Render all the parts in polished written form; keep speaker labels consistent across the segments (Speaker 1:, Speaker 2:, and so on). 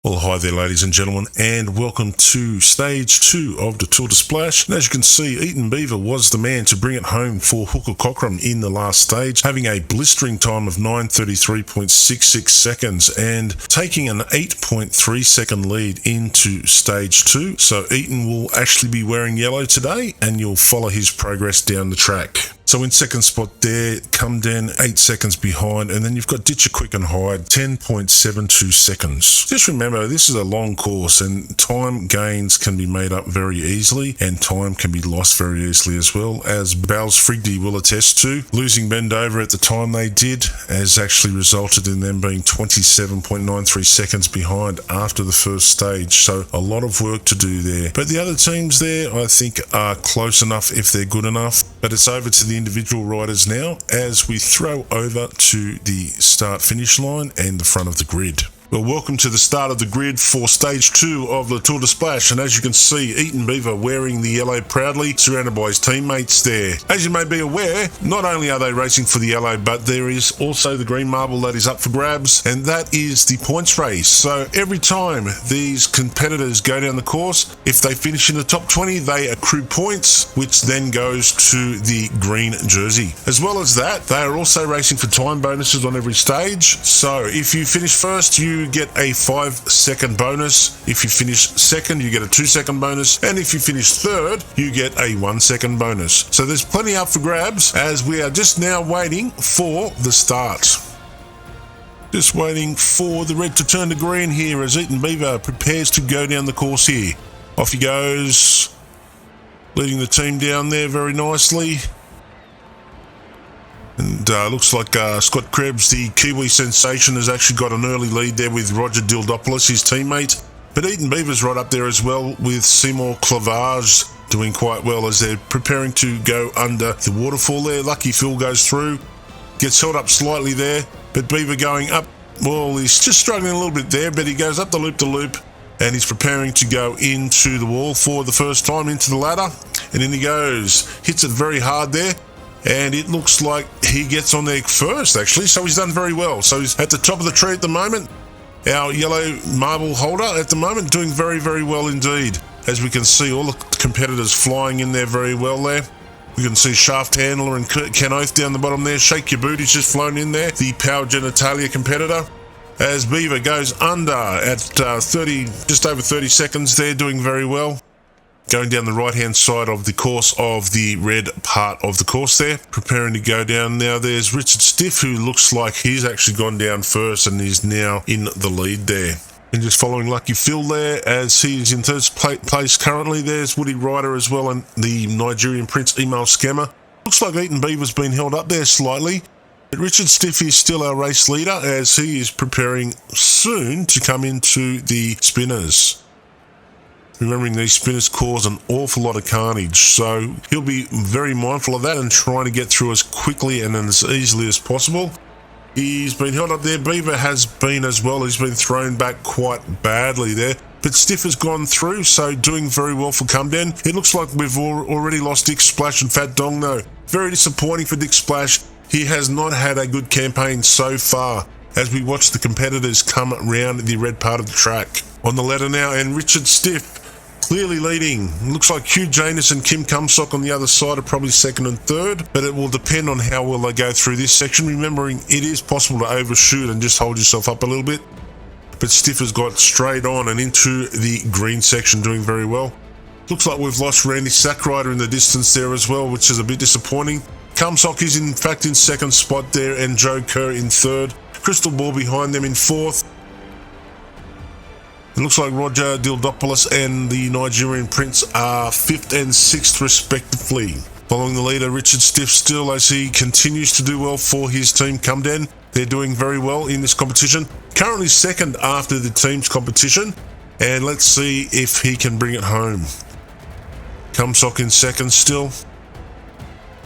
Speaker 1: Well, hi there, ladies and gentlemen, and welcome to stage 2 of the Tour de Splash. And as you can see, Beaver was the man to bring it home for Hooker Cockram in the last stage, having a blistering time of 9:33.66 seconds and taking an 8.3 second lead into stage 2. So Eaton will actually be wearing yellow today, and you'll follow his progress down the track. So in second spot there, come down 8 seconds behind, and then you've got Ditcher Quick and Hyde, 10.72 seconds. Just remember, this is a long course, and time gains can be made up very easily, and time can be lost very easily as well, as Bowles Frigdy will attest to. Losing Bendover at the time they did has actually resulted in them being 27.93 seconds behind after the first stage, so a lot of work to do there. But the other teams there, I think, are close enough if they're good enough. But it's over to the individual riders now as we throw over to the start-finish line and the front of the grid. Well, welcome to the start of the grid for stage 2 of the Tour de Splash, and as you can see, Eaton Beaver wearing the yellow proudly, surrounded by his teammates there. As you may be aware, not only are they racing for the yellow, but there is also the green marble that is up for grabs, and that is the points race. So every time these competitors go down the course, if they finish in the top 20, they accrue points, which then goes to the green jersey. As well as that, they are also racing for time bonuses on every stage. So if you finish first, you get a 5-second bonus. If you finish second, you get a 2-second bonus, and if you finish third, you get a 1-second bonus. So there's plenty up for grabs, as we are just now waiting for the start. Just waiting for the red to turn to green here as Eaton Beaver prepares to go down the course here. Off he goes, leading the team down there very nicely. And looks like Scott Krebs, the Kiwi sensation, has actually got an early lead there with Roger Dildopoulos, his teammate. But Eaton Beaver's right up there as well, with Seymour Clavage doing quite well as they're preparing to go under the waterfall there. Lucky Phil goes through, gets held up slightly there, but Beaver going up, well, he's just struggling a little bit there, but he goes up the loop, and he's preparing to go into the wall for the first time, into the ladder, and in he goes. Hits it very hard there. And it looks like he gets on there first, actually, so he's done very well. So he's at the top of the tree at the moment. Our yellow marble holder at the moment doing very, very well indeed. As we can see, all the competitors flying in there very well there. We can see Shaft Handler and Ken Oath down the bottom there. Shake Your Booty's just flown in there, the Power Genitalia competitor. As Beaver goes under at just over 30 seconds there, doing very well. Going down the right-hand side of the course of the red part of the course there, preparing to go down. Now there's Richard Stiff, who looks like he's actually gone down first and is now in the lead there. And just following Lucky Phil there as he's in third place currently. There's Woody Ryder as well, and the Nigerian Prince Email Scammer. Looks like Eaton Beaver's been held up there slightly. But Richard Stiff is still our race leader as he is preparing soon to come into the spinners. Remembering these spinners cause an awful lot of carnage, so he'll be very mindful of that and trying to get through as quickly and as easily as possible. He's been held up there. Beaver has been as well. He's been thrown back quite badly there. But Stiff has gone through, so doing very well for come down. It looks like we've already lost Dick Splash and Fat Dong though. Very disappointing for Dick Splash. He has not had a good campaign so far as we watch the competitors come around the red part of the track. On the ladder now, and Richard Stiff clearly leading. Looks like Hugh Janus and Kim Cumsock on the other side are probably second and third, but it will depend on how well they go through this section. Remembering it is possible to overshoot and just hold yourself up a little bit. But Stiff has got straight on and into the green section, doing very well. Looks like we've lost Randy Sackrider in the distance there as well, which is a bit disappointing. Cumsock is in fact in second spot there, and Joe Kerr in third. Crystal Ball behind them in fourth. It looks like Roger Dildopoulos and the Nigerian Prince are 5th and 6th respectively. Following the leader, Richard Stiff still as he continues to do well for his team Cumden. They're doing very well in this competition. Currently second after the team's competition. And let's see if he can bring it home. Cumsock in second still.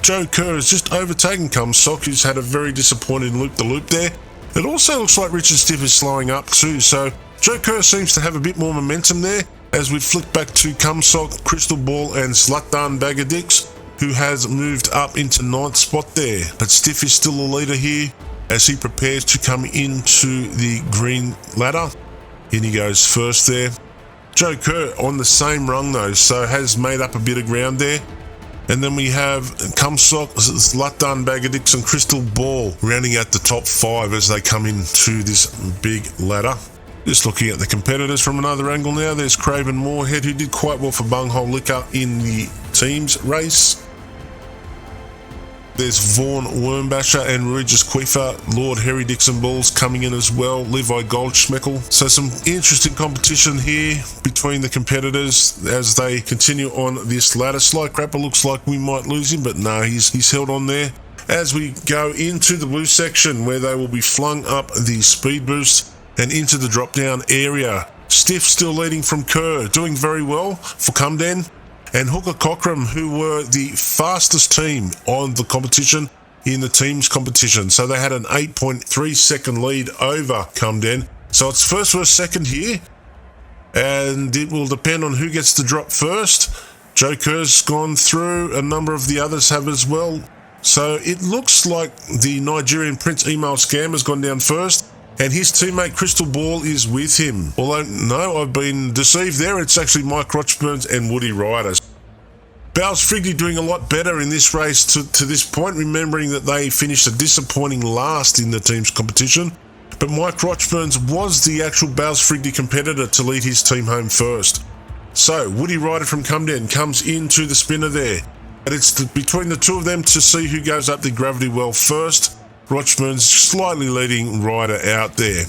Speaker 1: Joe Kerr has just overtaken Cumsock, who's had a very disappointing loop-the-loop there. It also looks like Richard Stiff is slowing up too, so Joe Kerr seems to have a bit more momentum there as we flick back to Cumsock, Crystal Ball and Slutdan Bagadix, who has moved up into 9th spot there. But Stiff is still the leader here as he prepares to come into the green ladder. In he goes first there. Joe Kerr on the same rung though, so has made up a bit of ground there. And then we have Cumsock, Slutdun, Bagger Dixon, Crystal Ball rounding out the top 5 as they come into this big ladder. Just looking at the competitors from another angle now, there's Craven Moorhead, who did quite well for Bunghole Liquor in the teams race. There's Vaughan Wormbasher and Regis Quifer, Lord Harry Dixon Balls coming in as well, Levi Goldschmeckel. So some interesting competition here between the competitors as they continue on this ladder. Sly Crapper looks like we might lose him, but no, he's held on there. As we go into the blue section where they will be flung up the speed boost and into the drop down area. Stiff still leading from Kerr, doing very well for Cumden. And Hooker Cockram, who were the fastest team on the competition in the teams competition. So they had an 8.3 second lead over Cumden. So it's first versus second here. And it will depend on who gets to drop first. Joe Kerr's gone through, a number of the others have as well. So it looks like the Nigerian Prince email scam has gone down first. And his teammate Crystal Ball is with him. Although, no, I've been deceived there. It's actually Mike Rochburns and Woody Ryder. Bowles Frigley doing a lot better in this race to this point, remembering that they finished a disappointing last in the team's competition. But Mike Rochburns was the actual Bowles Frigley competitor to lead his team home first. So, Woody Ryder from Cumden comes into the spinner there. But it's between the two of them to see who goes up the gravity well first. Rochburns slightly leading Ryder out there.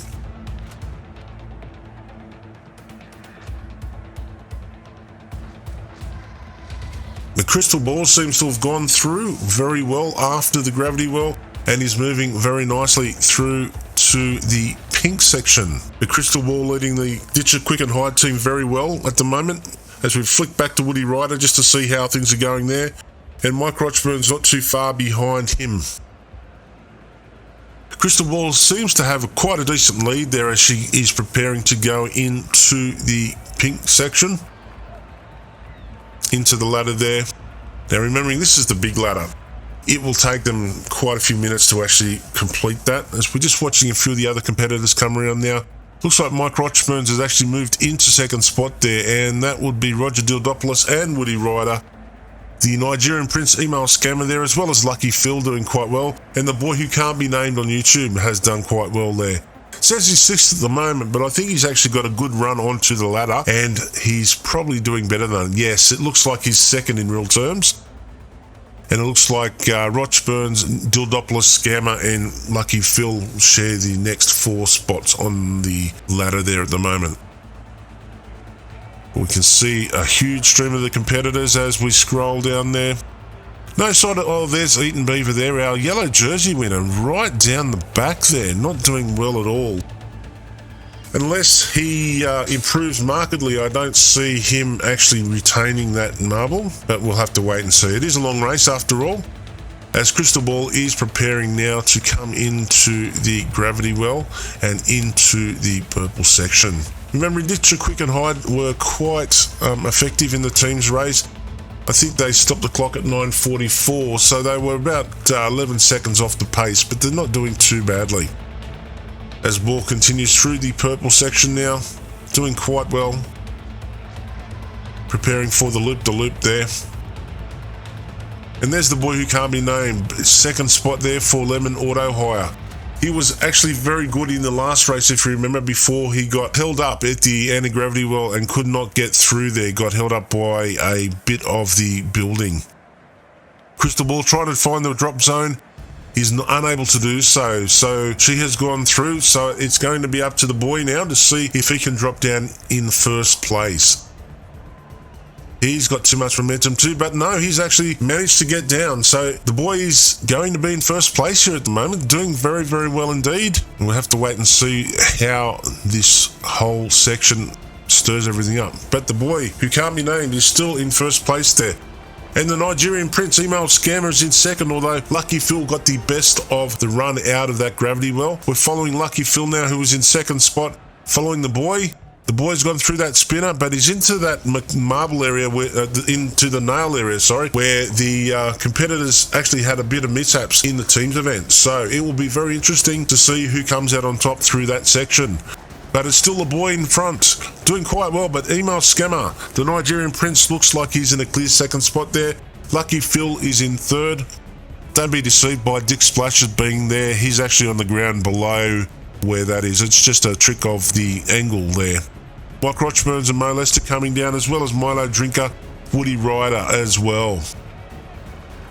Speaker 1: The Crystal Ball seems to have gone through very well after the gravity well and is moving very nicely through to the pink section. The Crystal Ball leading the Ditcher Quick and Hide team very well at the moment as we flick back to Woody Ryder just to see how things are going there. And Mike Rochburn's not too far behind him. Crystal Ball seems to have quite a decent lead there as she is preparing to go into the pink section. Into the ladder there. Now remembering this is the big ladder. It will take them quite a few minutes to actually complete that. As we're just watching a few of the other competitors come around now. Looks like Mike Rochburns has actually moved into second spot there, and that would be Roger Dildopoulos and Woody Ryder. The Nigerian Prince email scammer there, as well as Lucky Phil doing quite well, and the boy who can't be named on YouTube has done quite well there. Says he's sixth at the moment, but I think he's actually got a good run onto the ladder, and he's probably doing better than, yes, it looks like he's second in real terms. And it looks like Rochburns, Dildopoulos, Scammer, and Lucky Phil share the next 4 spots on the ladder there at the moment. We can see a huge stream of the competitors as we scroll down there. No side of, oh, there's Eaton Beaver there, our yellow jersey winner, right down the back there, not doing well at all. Unless he improves markedly, I don't see him actually retaining that marble, but we'll have to wait and see. It is a long race after all, as Crystal Ball is preparing now to come into the gravity well and into the purple section. Remember, Ditcher Quick and Hide were quite effective in the team's race. I think they stopped the clock at 9:44, so they were about 11 seconds off the pace, but they're not doing too badly. As Ball continues through the purple section now, doing quite well. Preparing for the loop there. And there's the boy who can't be named. Second spot there for Lemon Auto Hire. He was actually very good in the last race, if you remember, before he got held up at the anti-gravity well and could not get through there. Got held up by a bit of the building. Crystal Ball trying to find the drop zone. He's unable to do so. So she has gone through. So it's going to be up to the boy now to see if he can drop down in first place. He's got too much momentum too, but no, he's actually managed to get down. So the boy is going to be in first place here at the moment, doing very, very well indeed. And we'll have to wait and see how this whole section stirs everything up. But the boy who can't be named is still in first place there. And the Nigerian Prince email scammer is in second, although Lucky Phil got the best of the run out of that gravity well. We're following Lucky Phil now, who is in second spot, following the boy. The boy's gone through that spinner, but he's into that marble area, into the nail area, where the competitors actually had a bit of mishaps in the teams event. So it will be very interesting to see who comes out on top through that section. but it's still the boy in front, doing quite well. But Email Scammer, the Nigerian Prince, looks like he's in a clear second spot there. Lucky Phil is in third. Don't be deceived by Dick Splashes being there. He's actually on the ground below where that is. It's just a trick of the angle there. Mike Rochburns and Mo Lester coming down, as well as Milo Drinker, Woody Ryder as well.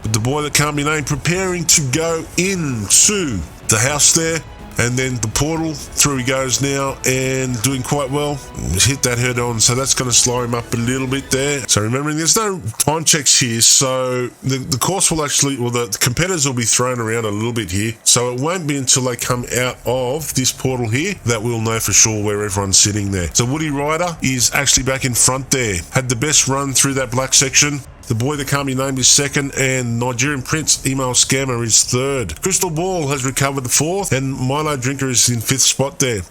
Speaker 1: But the boy that can't be named preparing to go into the house there, and then the portal, through he goes now and doing quite well. Hit that head on, so that's going to slow him up a little bit there. So remembering there's no time checks here, so the course will actually, or the competitors will be thrown around a little bit here. So it won't be until they come out of this portal here that we'll know for sure where everyone's sitting there. So Woody Ryder is actually back in front there. Had the best run through that black section. The boy that can't be named is second, and Nigerian Prince, Email Scammer, is third. Crystal Ball has recovered the fourth, and Milo Drinker is in fifth spot there.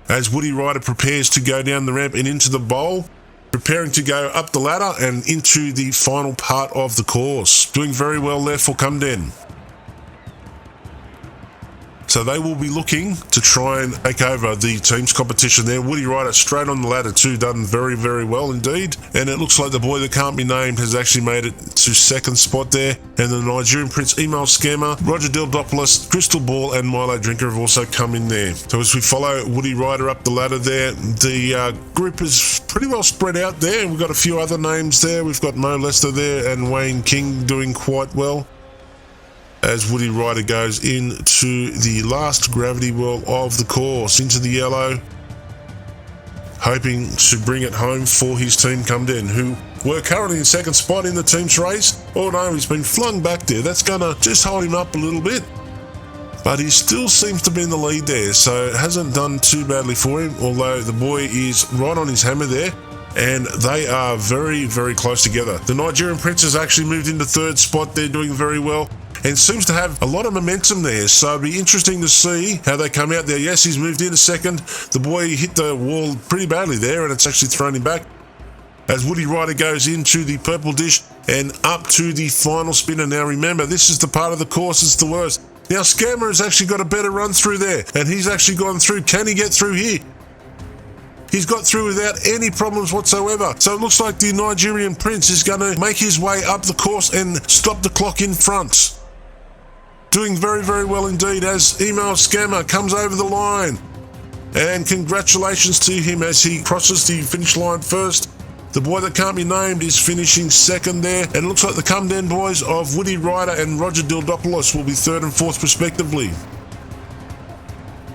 Speaker 1: As Woody Ryder prepares to go down the ramp and into the bowl, preparing to go up the ladder and into the final part of the course. Doing very well there for Cumden. So they will be looking to try and take over the teams competition there. Woody Ryder straight on the ladder too, done very, very well indeed. And it looks like the boy that can't be named has actually made it to second spot there. And the Nigerian Prince, Email Scammer, Roger Dildopoulos, Crystal Ball and Milo Drinker have also come in there. So as we follow Woody Ryder up the ladder there, the group is pretty well spread out there. We've got a few other names there. We've got Mo Lester there and Wayne King doing quite well. As Woody Ryder goes into the last gravity well of the course, into the yellow, hoping to bring it home for his team Cumden, who were currently in second spot in the team's race. Oh no, he's been flung back there. That's going to just hold him up a little bit. But he still seems to be in the lead there, so it hasn't done too badly for him, although the boy is right on his hammer there. And they are very, very close together. The Nigerian Prince has actually moved into third spot. They're doing very well and seems to have a lot of momentum there. So it'll be interesting to see how they come out there. Yes, he's moved into second. The boy hit the wall pretty badly there, and it's actually thrown him back. As Woody Ryder goes into the purple dish and up to the final spinner. Now remember, this is the part of the course that's the worst. Now Scammer has actually got a better run through there, and he's actually gone through. Can he get through here? He's got through without any problems whatsoever. So it looks like the Nigerian Prince is going to make his way up the course and stop the clock in front. Doing very, very well indeed as Email Scammer comes over the line. And congratulations to him as he crosses the finish line first. The boy that can't be named is finishing second there. And it looks like the Cumden boys of Woody Ryder and Roger Dildopoulos will be third and fourth respectively.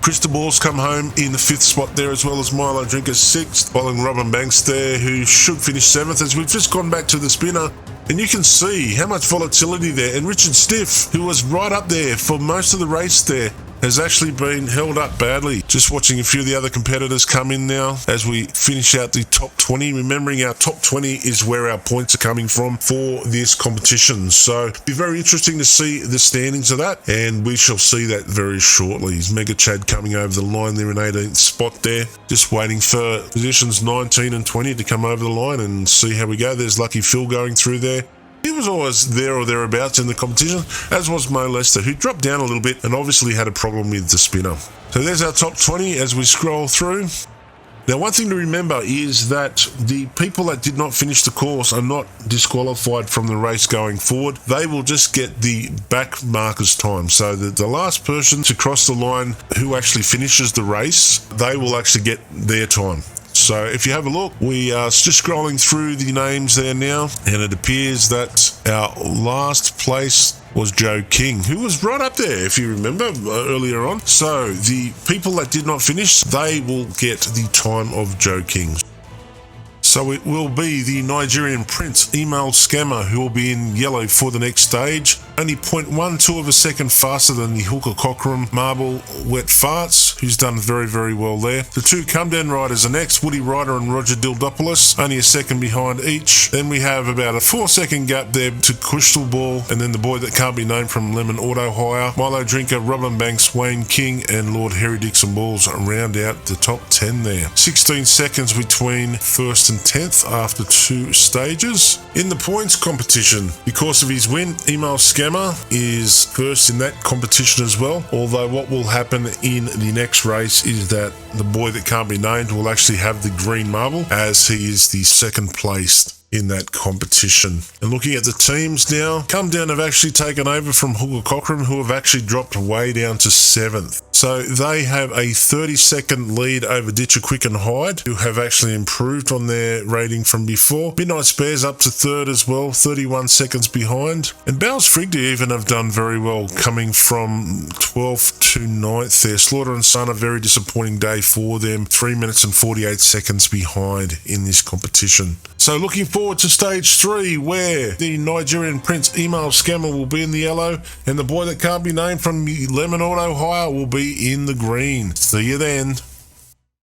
Speaker 1: Crystal Ball's come home in the fifth spot there, as well as Milo Drinker sixth, following Robin Banks there, who should finish seventh. As we've just gone back to the spinner, and you can see how much volatility there. And Richard Stiff, who was right up there for most of the race there, has actually been held up badly. Just watching a few of the other competitors come in now as we finish out the top 20. Remembering our top 20 is where our points are coming from for this competition. So it'll be very interesting to see the standings of that, and we shall see that very shortly. Is Mega Chad coming over the line there in 18th spot there. Just waiting for positions 19 and 20 to come over the line and see how we go. There's Lucky Phil going through there. He was always there or thereabouts in the competition, as was Mo Lester, who dropped down a little bit and obviously had a problem with the spinner. So there's our top 20 as we scroll through. Now, one thing to remember is that the people that did not finish the course are not disqualified from the race going forward. They will just get the back markers time. So the last person to cross the line who actually finishes the race, they will actually get their time. So if you have a look, we are just scrolling through the names there now, and it appears that our last place was Joe King, who was right up there, if you remember, earlier on. So the people that did not finish, they will get the time of Joe King. So it will be the Nigerian Prince, Email Scammer, who will be in yellow for the next stage. Only 0.12 of a second faster than the Hooker Cockram Marble Wet Farts, who's done very, very well there. The two Cumden riders are next, Woody Ryder and Roger Dildopoulos, only a second behind each. Then we have about a 4-second gap there to Crystal Ball, and then the boy that can't be named from Lemon Auto Hire, Milo Drinker, Robin Banks, Wayne King, and Lord Harry Dixon Balls round out the top 10 there. 16 seconds between first and 10th after 2 stages. In the points competition, because of his win, Email Scammer is first in that competition as well, although what will happen in the next next race is that the boy that can't be named will actually have the green marble, as he is the second placed in that competition. And looking at the teams now, Come Down have actually taken over from Hooker Cockram, who have actually dropped way down to 7th. So they have a 30-second lead over Ditcher Quick and Hyde, who have actually improved on their rating from before. Midnight Spares up to 3rd as well, 31 seconds behind. And Bowles Frigda even have done very well, coming from 12th to 9th there. Slaughter and Son, a very disappointing day for them, 3 minutes and 48 seconds behind in this competition. So looking forward to stage 3, where the Nigerian Prince Email Scammer will be in the yellow, and the boy that can't be named from Lemon Auto Hire will be in the green. See you then.